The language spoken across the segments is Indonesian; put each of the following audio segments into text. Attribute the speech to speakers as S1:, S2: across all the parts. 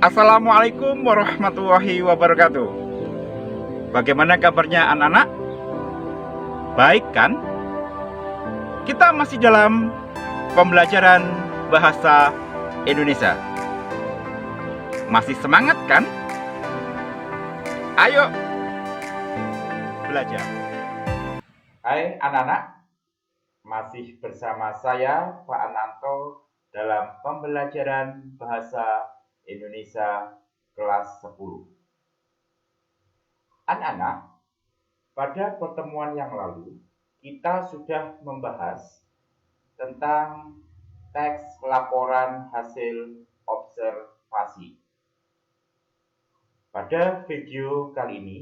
S1: Assalamualaikum warahmatullahi wabarakatuh. Bagaimana kabarnya anak-anak? Baik kan? Kita masih dalam pembelajaran bahasa Indonesia. Masih semangat kan? Ayo belajar. Hai anak-anak, masih bersama saya Pak Ananto dalam pembelajaran bahasa Indonesia kelas 10. Anak-anak, pada pertemuan yang lalu kita sudah membahas tentang teks laporan hasil observasi. Pada video kali ini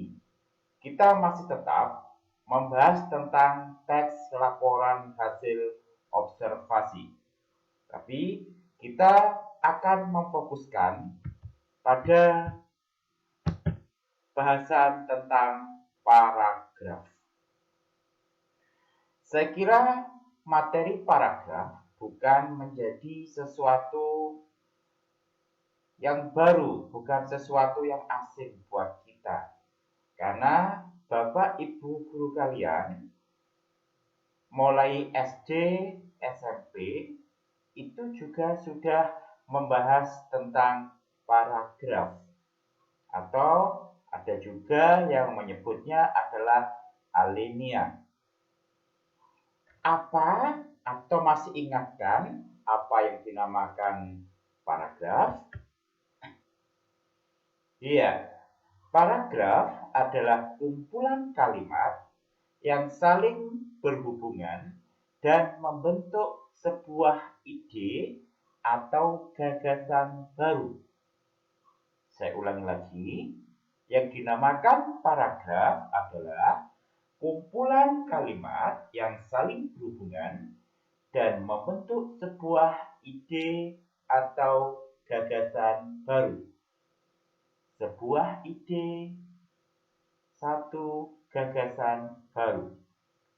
S1: kita masih tetap membahas tentang teks laporan hasil observasi. Tapi kita akan memfokuskan pada bahasan tentang paragraf. Saya kira materi paragraf bukan menjadi sesuatu yang baru, bukan sesuatu yang asing buat kita. Karena Bapak Ibu guru kalian mulai SD, SMP itu juga sudah membahas tentang paragraf. Atau ada juga yang menyebutnya adalah alinea. Apa atau masih ingatkan apa yang dinamakan paragraf? Iya, paragraf adalah kumpulan kalimat yang saling berhubungan dan membentuk sebuah ide atau gagasan baru. Saya ulangi lagi, yang dinamakan paragraf adalah kumpulan kalimat yang saling berhubungan dan membentuk sebuah ide atau gagasan baru. Sebuah ide, satu gagasan baru.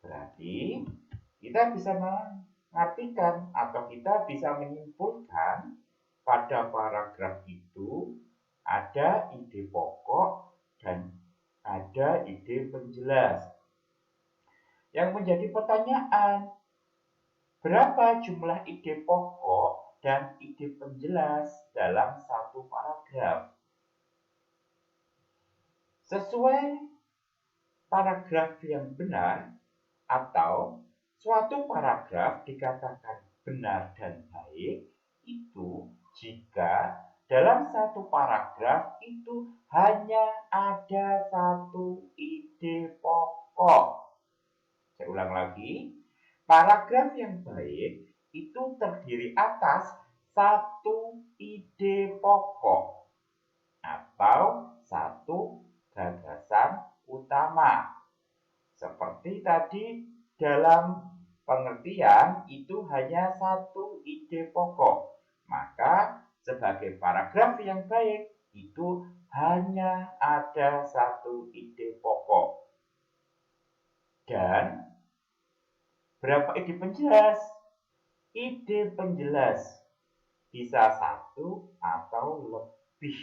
S1: Berarti kita bisa mengartikan atau kita bisa menyimpulkan pada paragraf itu ada ide pokok dan ada ide penjelas. Yang menjadi pertanyaan, berapa jumlah ide pokok dan ide penjelas dalam satu paragraf? Sesuai paragraf yang benar atau suatu paragraf dikatakan benar dan baik itu jika dalam satu paragraf itu hanya ada satu ide pokok. Saya ulang lagi, paragraf yang baik itu terdiri atas satu ide pokok atau satu gagasan utama. Seperti tadi dalam pengertian itu hanya satu ide pokok. Maka sebagai paragraf yang baik itu hanya ada satu ide pokok. Dan berapa ide penjelas? Ide penjelas bisa satu atau lebih.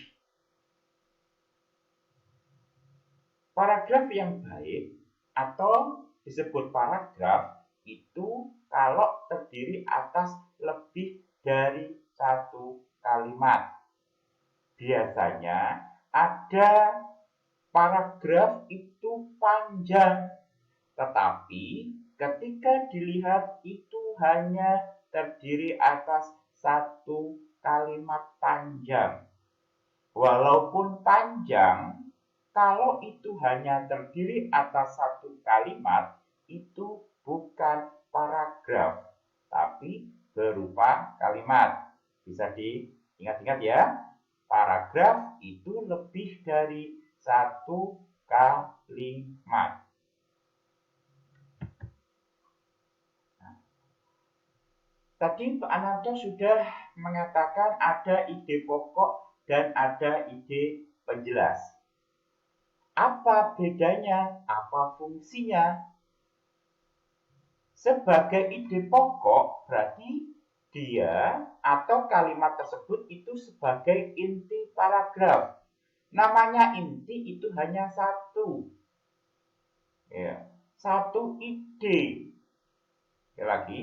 S1: Paragraf yang baik atau disebut paragraf itu kalau terdiri atas lebih dari satu kalimat. Biasanya ada paragraf itu panjang, tetapi ketika dilihat itu hanya terdiri atas satu kalimat panjang. Walaupun panjang, kalau itu hanya terdiri atas satu kalimat, itu bukan paragraf, tapi berupa kalimat. Bisa diingat-ingat ya, paragraf itu lebih dari satu kalimat. Tadi Pak Ananto sudah mengatakan ada ide pokok dan ada ide penjelas. Apa bedanya? Apa fungsinya? Sebagai ide pokok berarti dia atau kalimat tersebut itu sebagai inti paragraf. Namanya inti itu hanya satu. Ya, satu ide. Sekali lagi,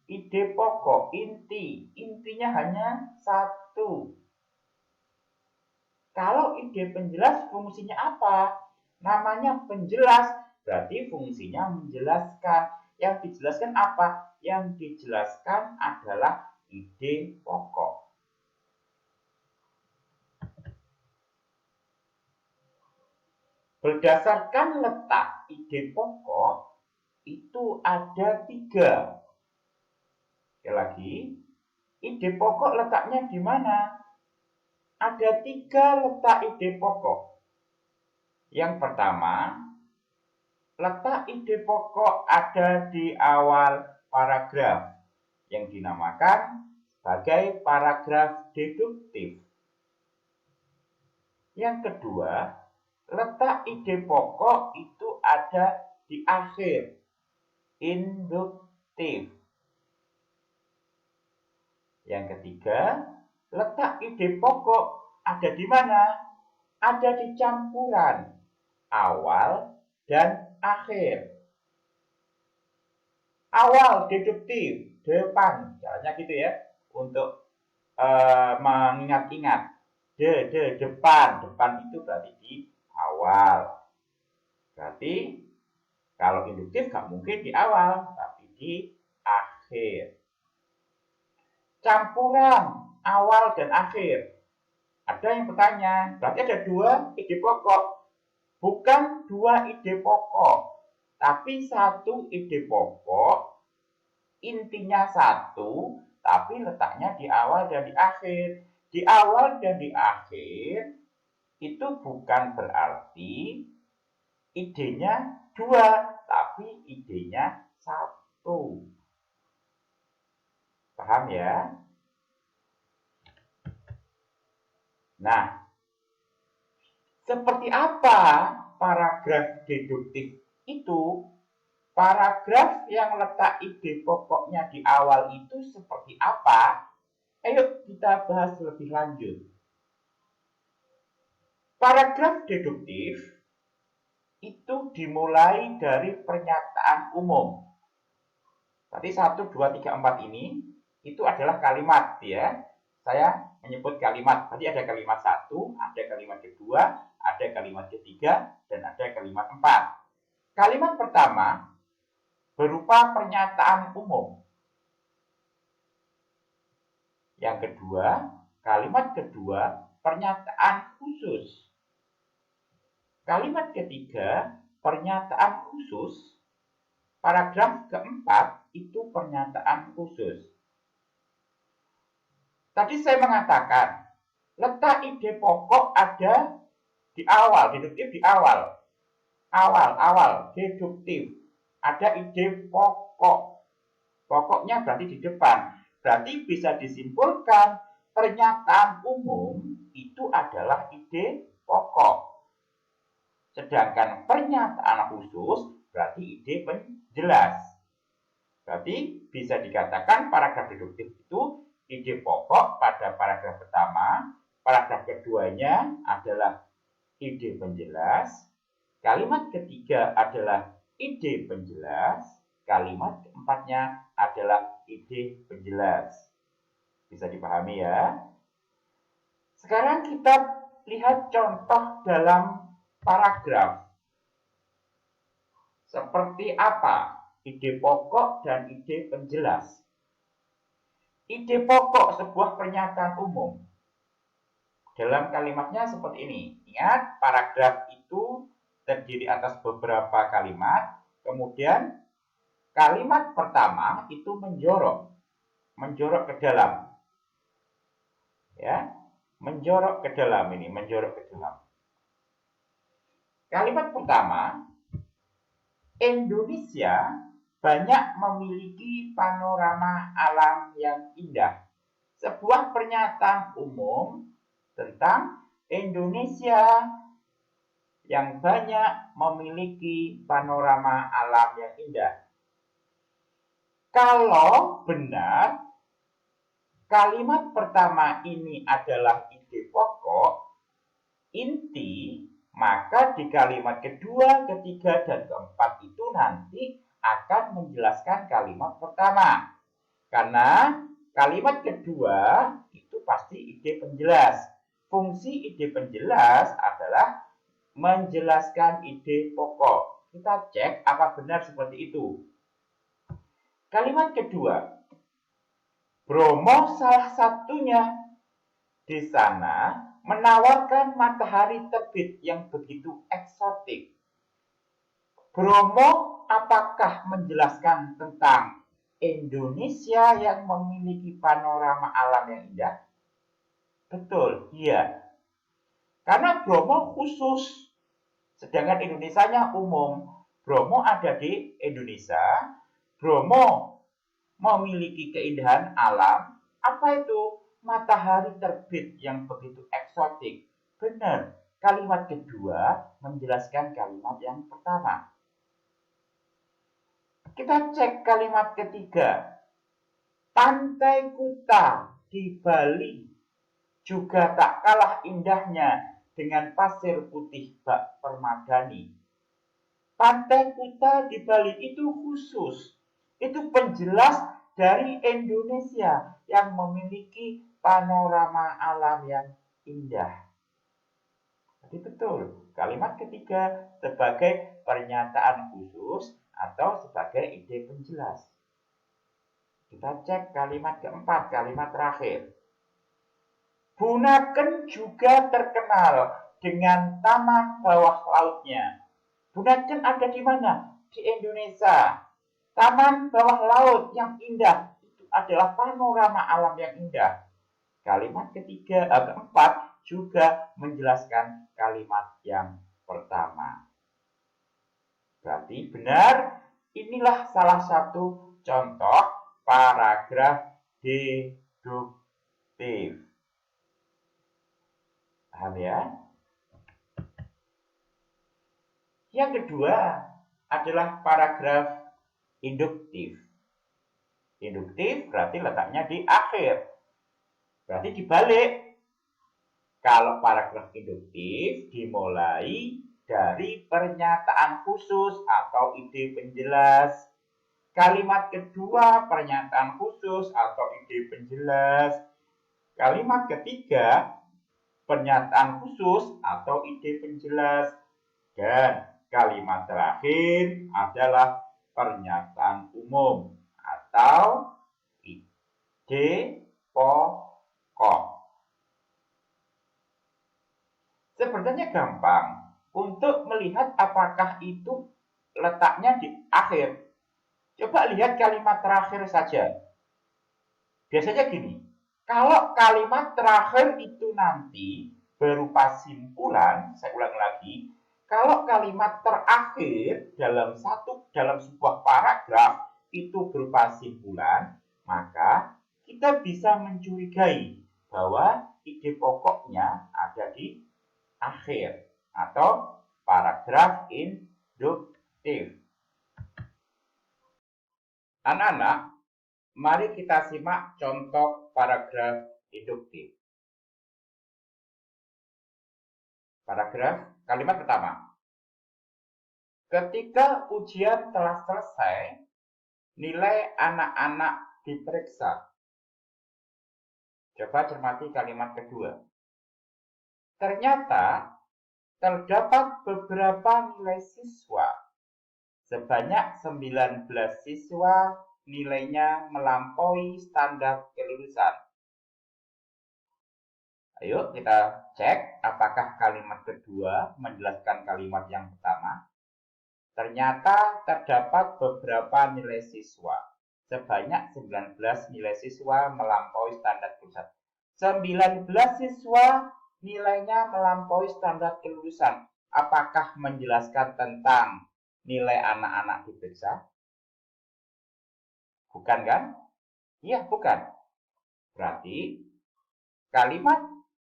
S1: ide pokok, inti. Intinya hanya satu. Kalau ide penjelas fungsinya apa? Namanya penjelas, berarti fungsinya menjelaskan. Yang dijelaskan apa? Yang dijelaskan adalah ide pokok. Berdasarkan letak ide pokok, itu ada 3. Sekali lagi, ide pokok letaknya di mana? Ada 3 letak ide pokok. Yang pertama, letak ide pokok ada di awal paragraf yang dinamakan sebagai paragraf deduktif. Yang kedua, letak ide pokok itu ada di akhir, induktif. Yang ketiga, letak ide pokok ada di mana? Ada di campuran, awal dan akhir. Awal deduktif, depan, caranya gitu ya, untuk mengingat-ingat. Depan itu berarti di awal. Berarti kalau induktif nggak mungkin di awal, tapi di akhir. Campuran awal dan akhir. Ada yang bertanya, berarti ada 2 ide pokok. Bukan 2 ide pokok, tapi 1 ide pokok, intinya 1, tapi letaknya di awal dan di akhir. Di awal dan di akhir itu bukan berarti idenya 2, tapi idenya 1. Paham ya? Nah, seperti apa paragraf deduktif itu? Paragraf yang letak ide pokoknya di awal itu seperti apa? Ayo kita bahas lebih lanjut. Paragraf deduktif itu dimulai dari pernyataan umum. Tadi 1, 2, 3, 4 ini itu adalah kalimat ya. Saya menyebut kalimat. Tadi ada kalimat 1, ada kalimat kedua, ada kalimat ketiga, dan ada kalimat 4. Kalimat pertama berupa pernyataan umum. Yang kedua, kalimat kedua pernyataan khusus. Kalimat ketiga pernyataan khusus. Paragraf keempat itu pernyataan khusus. Tadi saya mengatakan, letak ide pokok ada di awal, deduktif di awal. Awal, deduktif. Ada ide pokok. Pokoknya berarti di depan. Berarti bisa disimpulkan pernyataan umum itu adalah ide pokok. Sedangkan pernyataan khusus berarti ide penjelas. Berarti bisa dikatakan paragraf deduktif itu ide pokok pada paragraf pertama, paragraf keduanya adalah ide penjelas, kalimat ketiga adalah ide penjelas, kalimat keempatnya adalah ide penjelas. Bisa dipahami ya? Sekarang kita lihat contoh dalam paragraf. Seperti apa ide pokok dan ide penjelas? Ide pokok sebuah pernyataan umum. Dalam kalimatnya seperti ini. Ingat, paragraf itu terdiri atas beberapa kalimat. Kemudian kalimat pertama itu menjorok ke dalam. Ya, menjorok ke dalam ini, menjorok ke dalam. Kalimat pertama, Indonesia banyak memiliki panorama alam yang indah. Sebuah pernyataan umum tentang Indonesia yang banyak memiliki panorama alam yang indah. Kalau benar, kalimat pertama ini adalah ide pokok, inti, maka di kalimat kedua, ketiga, dan keempat itu nanti akan menjelaskan kalimat pertama. Karena kalimat kedua itu pasti ide penjelas. Fungsi ide penjelas adalah menjelaskan ide pokok. Kita cek apa benar seperti itu. Kalimat kedua, Bromo salah satunya. Di sana menawarkan matahari terbit yang begitu eksotik. Bromo apakah menjelaskan tentang Indonesia yang memiliki panorama alam yang indah? Betul, iya. Karena Bromo khusus, sedangkan Indonesianya umum. Bromo ada di Indonesia, Bromo memiliki keindahan alam. Apa itu? Matahari terbit yang begitu eksotik. Benar, kalimat kedua menjelaskan kalimat yang pertama. Kita cek kalimat ketiga. Pantai Kuta di Bali juga tak kalah indahnya dengan pasir putih bak permadani. Pantai Kuta di Bali itu khusus. Itu penjelas dari Indonesia yang memiliki panorama alam yang indah. Jadi betul, kalimat ketiga sebagai pernyataan khusus atau sebagai ide penjelas. Kita cek kalimat keempat, kalimat terakhir. Bunaken juga terkenal dengan taman bawah lautnya. Bunaken ada di mana? Di Indonesia. Taman bawah laut yang indah itu adalah panorama alam yang indah. Kalimat keempat juga menjelaskan kalimat yang pertama. Berarti benar, inilah salah satu contoh paragraf deduktif. Paham ya? Yang kedua adalah paragraf induktif. Induktif berarti letaknya di akhir. Berarti dibalik. Kalau paragraf induktif dimulai dari pernyataan khusus atau ide penjelas. Kalimat kedua pernyataan khusus atau ide penjelas. Kalimat ketiga pernyataan khusus atau ide penjelas. Dan kalimat terakhir adalah pernyataan umum atau ide pokok. Sebenarnya gampang untuk melihat apakah itu letaknya di akhir. Coba lihat kalimat terakhir saja. Biasanya gini, kalau kalimat terakhir itu nanti berupa simpulan, saya ulang lagi, kalau kalimat terakhir dalam sebuah paragraf itu berupa simpulan, maka kita bisa mencurigai bahwa ide pokoknya ada di akhir atau paragraf induktif. Anak-anak, mari kita simak contoh paragraf induktif. Paragraf kalimat pertama. Ketika ujian telah selesai, nilai anak-anak diperiksa. Coba cermati kalimat kedua. Ternyata terdapat beberapa nilai siswa. Sebanyak 19 siswa nilainya melampaui standar kelulusan. Ayo kita cek apakah kalimat kedua menjelaskan kalimat yang pertama. Ternyata terdapat beberapa nilai siswa. Sebanyak 19 nilai siswa melampaui standar kelulusan. 19 siswa nilainya melampaui standar kelulusan. Apakah menjelaskan tentang nilai anak-anak diperiksa? Bukan kan? Iya, bukan. Berarti kalimat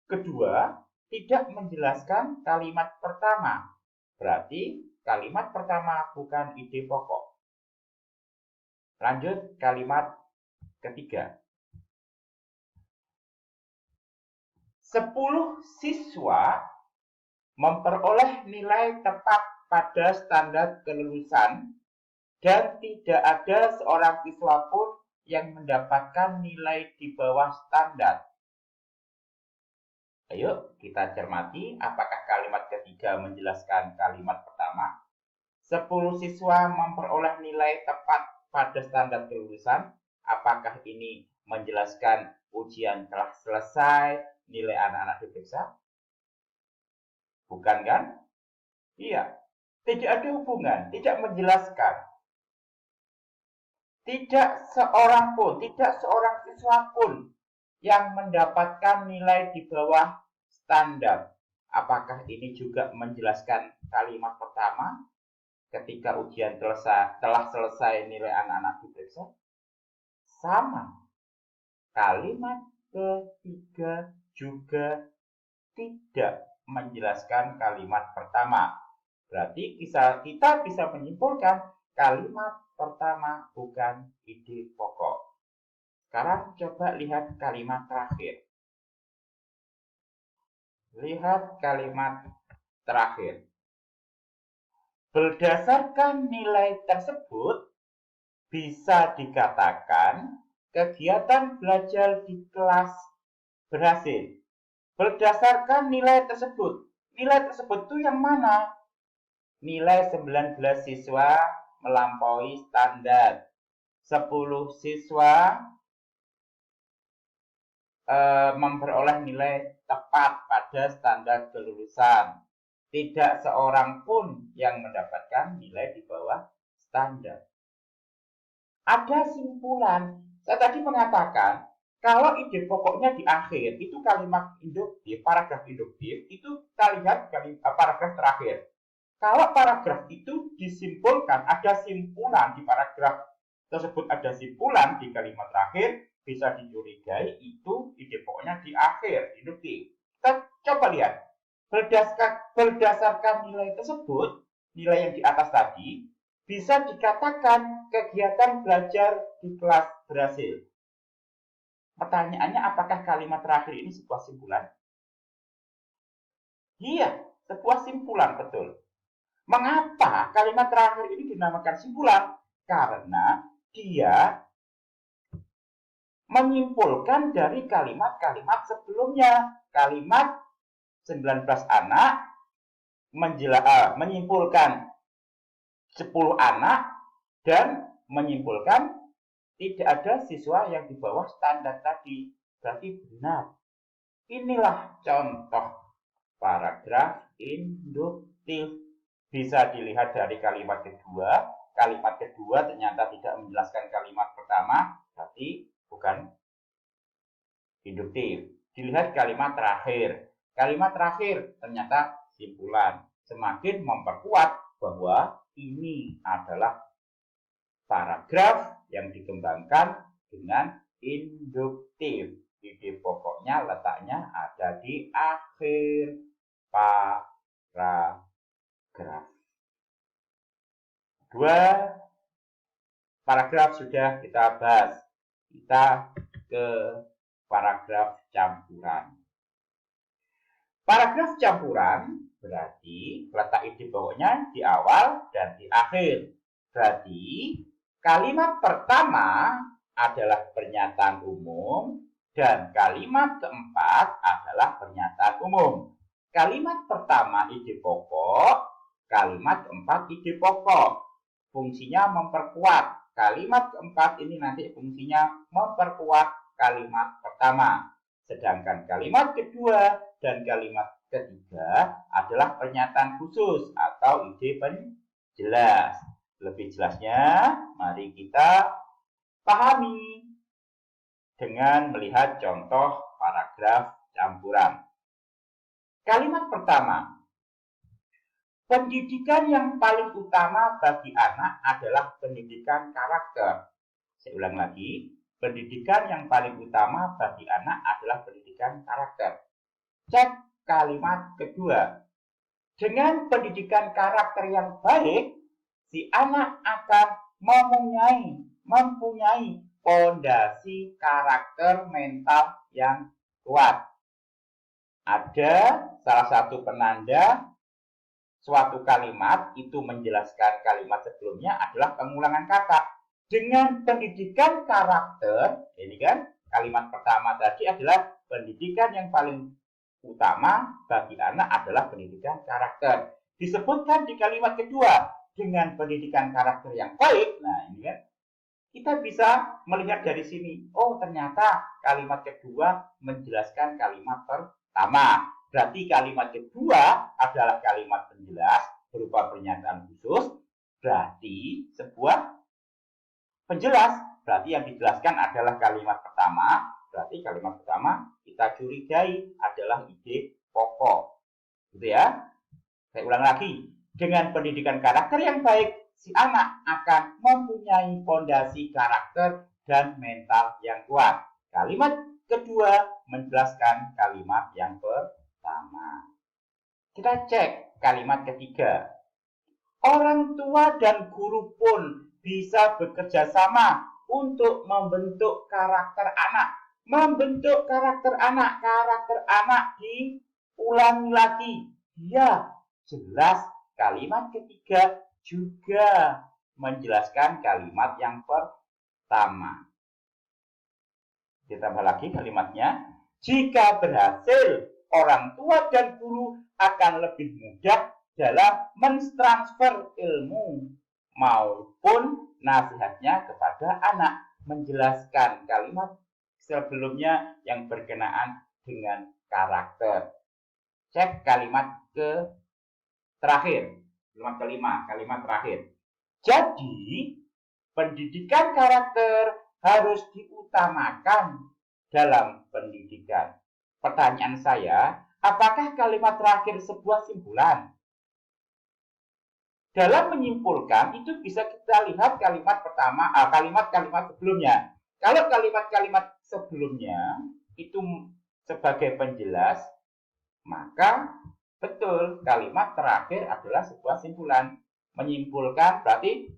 S1: kedua tidak menjelaskan kalimat pertama. Berarti kalimat pertama bukan ide pokok. Lanjut kalimat ketiga. 10 siswa memperoleh nilai tepat pada standar kelulusan dan tidak ada seorang siswa pun yang mendapatkan nilai di bawah standar. Ayo kita cermati apakah kalimat ketiga menjelaskan kalimat pertama. 10 siswa memperoleh nilai tepat pada standar kelulusan. Apakah ini menjelaskan ujian telah selesai, nilai anak-anak diperiksa? Bukan kan? Iya, tidak ada hubungan, tidak menjelaskan. Tidak seorang siswa pun yang mendapatkan nilai di bawah standar. Apakah ini juga menjelaskan kalimat pertama? Ketika ujian telah selesai, nilai anak-anak diperiksa? Sama. Kalimat ketiga juga tidak menjelaskan kalimat pertama. Berarti kita bisa menyimpulkan kalimat pertama bukan ide pokok. Sekarang coba lihat kalimat terakhir. Lihat kalimat terakhir. Berdasarkan nilai tersebut, bisa dikatakan kegiatan belajar di kelas berhasil. Berdasarkan nilai tersebut. Nilai tersebut itu yang mana? Nilai 19 siswa melampaui standar. 10 siswa memperoleh nilai tepat pada standar kelulusan. Tidak seorang pun yang mendapatkan nilai di bawah standar. Ada simpulan. Saya tadi mengatakan, kalau ide pokoknya di akhir, itu kalimat induktif, paragraf induktif, itu kita lihat paragraf terakhir. Kalau paragraf itu disimpulkan, ada simpulan di paragraf tersebut, ada simpulan di kalimat terakhir, bisa dicurigai itu ide pokoknya di akhir, induktif. Kita coba lihat. Berdasarkan nilai tersebut, nilai yang di atas tadi, bisa dikatakan kegiatan belajar di kelas berhasil. Pertanyaannya, apakah kalimat terakhir ini sebuah simpulan? Iya, sebuah simpulan, betul. Mengapa kalimat terakhir ini dinamakan simpulan? Karena dia menyimpulkan dari kalimat-kalimat sebelumnya. Kalimat 19 anak menyimpulkan 10 anak dan menyimpulkan tidak ada siswa yang di bawah standar tadi. Berarti benar. Inilah contoh paragraf induktif. Bisa dilihat dari kalimat kedua. Kalimat kedua ternyata tidak menjelaskan kalimat pertama, berarti bukan induktif. Dilihat kalimat terakhir. Kalimat terakhir ternyata simpulan. Semakin memperkuat bahwa ini adalah paragraf yang dikembangkan dengan induktif. Ide pokoknya letaknya ada di akhir paragraf. Dua paragraf sudah kita bahas. Kita ke paragraf campuran. Paragraf campuran berarti letak ide pokoknya di awal dan di akhir. Berarti kalimat pertama adalah pernyataan umum dan kalimat keempat adalah pernyataan umum. Kalimat pertama ide pokok, kalimat keempat ide pokok. Fungsinya memperkuat. Kalimat keempat ini nanti fungsinya memperkuat kalimat pertama. Sedangkan kalimat kedua dan kalimat ketiga adalah pernyataan khusus atau ide penjelas. Lebih jelasnya, mari kita pahami dengan melihat contoh paragraf campuran. Kalimat pertama, pendidikan yang paling utama bagi anak adalah pendidikan karakter. Saya ulang lagi, pendidikan yang paling utama bagi anak adalah pendidikan karakter. Cek kalimat kedua. Dengan pendidikan karakter yang baik, si anak akan mempunyai fondasi karakter mental yang kuat. ada salah satu penanda suatu kalimat itu menjelaskan kalimat sebelumnya adalah pengulangan kata. Dengan pendidikan karakter, ini kan kalimat pertama tadi adalah pendidikan yang paling utama bagi anak adalah pendidikan karakter. Disebutkan di kalimat kedua, dengan pendidikan karakter yang baik. Nah, ini kan kita bisa melihat dari sini. Oh, ternyata kalimat kedua menjelaskan kalimat pertama. Berarti kalimat kedua adalah kalimat penjelas berupa pernyataan khusus. Berarti sebuah penjelas. Berarti yang dijelaskan adalah kalimat pertama. Berarti kalimat pertama kita curigai adalah ide pokok. Gitu ya. Saya ulang lagi. Dengan pendidikan karakter yang baik, si anak akan mempunyai fondasi karakter dan mental yang kuat. Kalimat kedua menjelaskan kalimat yang pertama. Kita cek kalimat ketiga. Orang tua dan guru pun bisa bekerja sama untuk membentuk karakter anak. Membentuk karakter anak diulangi lagi. Ya, jelas kalimat ketiga juga menjelaskan kalimat yang pertama. Ditambah lagi kalimatnya. Jika berhasil, orang tua dan guru akan lebih mudah dalam mentransfer ilmu maupun nasihatnya kepada anak. Menjelaskan kalimat sebelumnya yang berkenaan dengan karakter. Cek kalimat terakhir, kalimat kelima, kalimat terakhir. Jadi, pendidikan karakter harus diutamakan dalam pendidikan. Pertanyaan saya, apakah kalimat terakhir sebuah simpulan? Dalam menyimpulkan, itu bisa kita lihat kalimat pertama, kalimat-kalimat sebelumnya. Kalau kalimat-kalimat sebelumnya itu sebagai penjelas, maka betul, kalimat terakhir adalah sebuah simpulan. Menyimpulkan berarti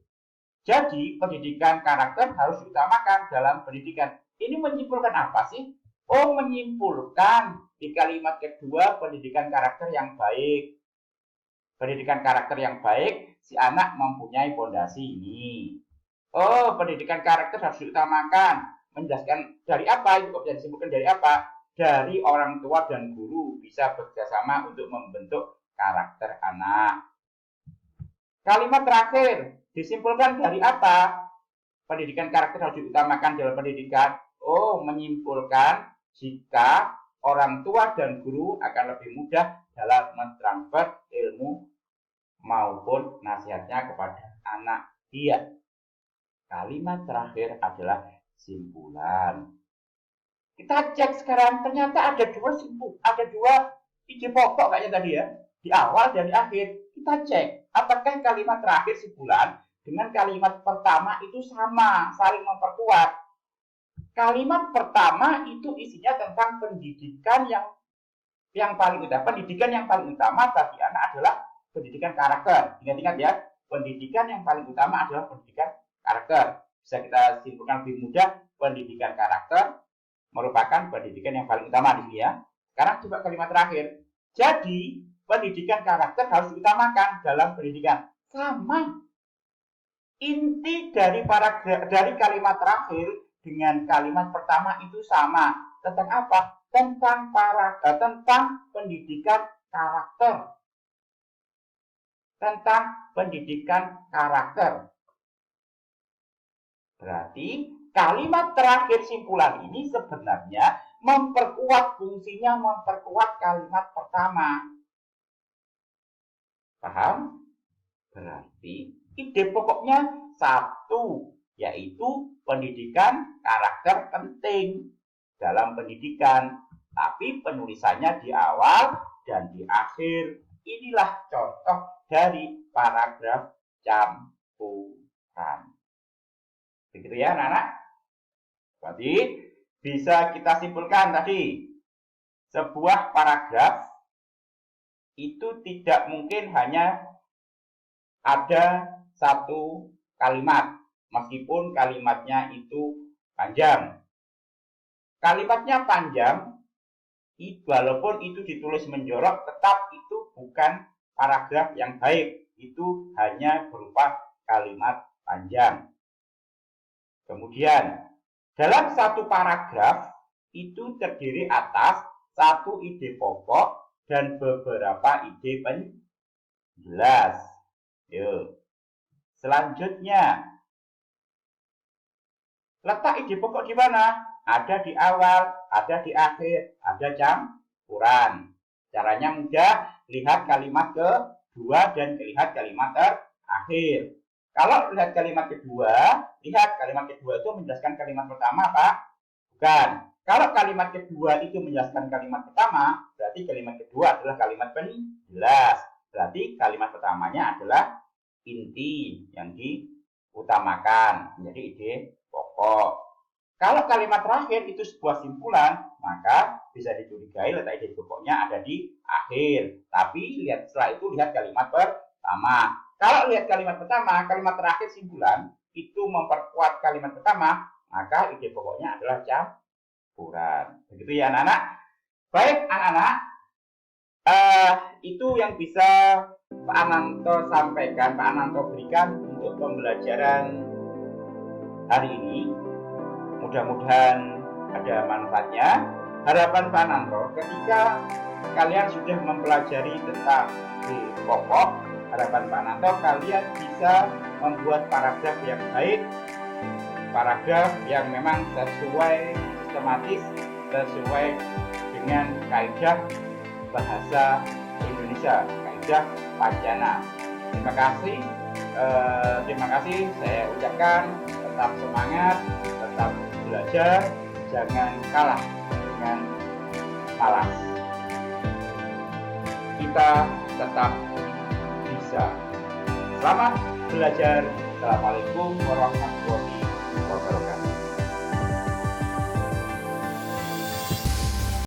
S1: jadi pendidikan karakter harus diutamakan dalam pendidikan. Ini menyimpulkan apa sih? Oh, menyimpulkan di kalimat kedua pendidikan karakter yang baik. Pendidikan karakter yang baik, si anak mempunyai fondasi ini. Oh, pendidikan karakter harus diutamakan. Menjelaskan dari apa? Itu bisa disimpulkan dari apa? Dari orang tua dan guru bisa bekerjasama untuk membentuk karakter anak. Kalimat terakhir disimpulkan dari apa? Pendidikan karakter harus diutamakan dalam pendidikan. Oh, menyimpulkan jika orang tua dan guru akan lebih mudah dalam mentransfer ilmu maupun nasihatnya kepada anak. Iya, kalimat terakhir adalah simpulan. Kita cek sekarang, ternyata ada dua ide pokok kayaknya tadi ya, di awal dan di akhir. Kita cek, apakah kalimat terakhir simpulan dengan kalimat pertama itu sama, saling memperkuat. Kalimat pertama itu isinya tentang pendidikan yang paling utama. Pendidikan yang paling utama bagi anak adalah pendidikan karakter. Ingat-ingat ya, pendidikan yang paling utama adalah pendidikan karakter. Bisa kita simpulkan lebih mudah, pendidikan karakter merupakan pendidikan yang paling utama di sini ya. Sekarang coba kalimat terakhir. Jadi, pendidikan karakter harus diutamakan dalam pendidikan. Sama. Inti dari kalimat terakhir dengan kalimat pertama itu sama. Tentang apa? Tentang pendidikan karakter. Tentang pendidikan karakter. Berarti kalimat terakhir simpulan ini sebenarnya fungsinya memperkuat kalimat pertama. Paham? Berarti ide pokoknya satu, yaitu pendidikan karakter penting dalam pendidikan. Tapi penulisannya di awal dan di akhir. Inilah contoh dari paragraf campuran. Begitu ya anak-anak. Berarti bisa kita simpulkan tadi, sebuah paragraf itu tidak mungkin hanya ada satu kalimat, meskipun kalimatnya itu panjang. Kalimatnya panjang, walaupun itu ditulis menjorok, tetap itu bukan paragraf yang baik. Itu hanya berupa kalimat panjang. Kemudian, dalam satu paragraf itu terdiri atas satu ide pokok dan beberapa ide penjelas. Yuk. Selanjutnya, letak ide pokok di mana? Ada di awal, ada di akhir, ada campuran. Caranya mudah, lihat kalimat kedua dan lihat kalimat terakhir. Kalau lihat kalimat kedua, lihat kalimat kedua itu menjelaskan kalimat pertama apa? Bukan. Kalau kalimat kedua itu menjelaskan kalimat pertama, berarti kalimat kedua adalah kalimat penjelas. Berarti kalimat pertamanya adalah inti yang diutamakan, menjadi ide pokok. Kalau kalimat terakhir itu sebuah simpulan, maka bisa dicurigai letak ide pokoknya ada di akhir. Tapi setelah itu lihat kalimat pertama. Kalau lihat kalimat pertama, kalimat terakhir simpulan itu memperkuat kalimat pertama, maka ide pokoknya adalah campuran. Begitu ya anak-anak. Baik anak-anak, itu yang bisa Pak Ananto sampaikan, Pak Ananto berikan untuk pembelajaran hari ini. Mudah-mudahan ada manfaatnya. Harapan Pak Ananto, ketika kalian sudah mempelajari tentang ide pokok, harapan Pak Ananto kalian bisa membuat paragraf yang baik, paragraf yang memang sesuai sistematis, sesuai dengan kaidah bahasa Indonesia, kaidah Pancana. Terima kasih saya ucapkan. Tetap semangat, tetap belajar, jangan kalah dengan malas. Kita tetap bisa. Selamat belajar. Assalamualaikum warahmatullahi wabarakatuh.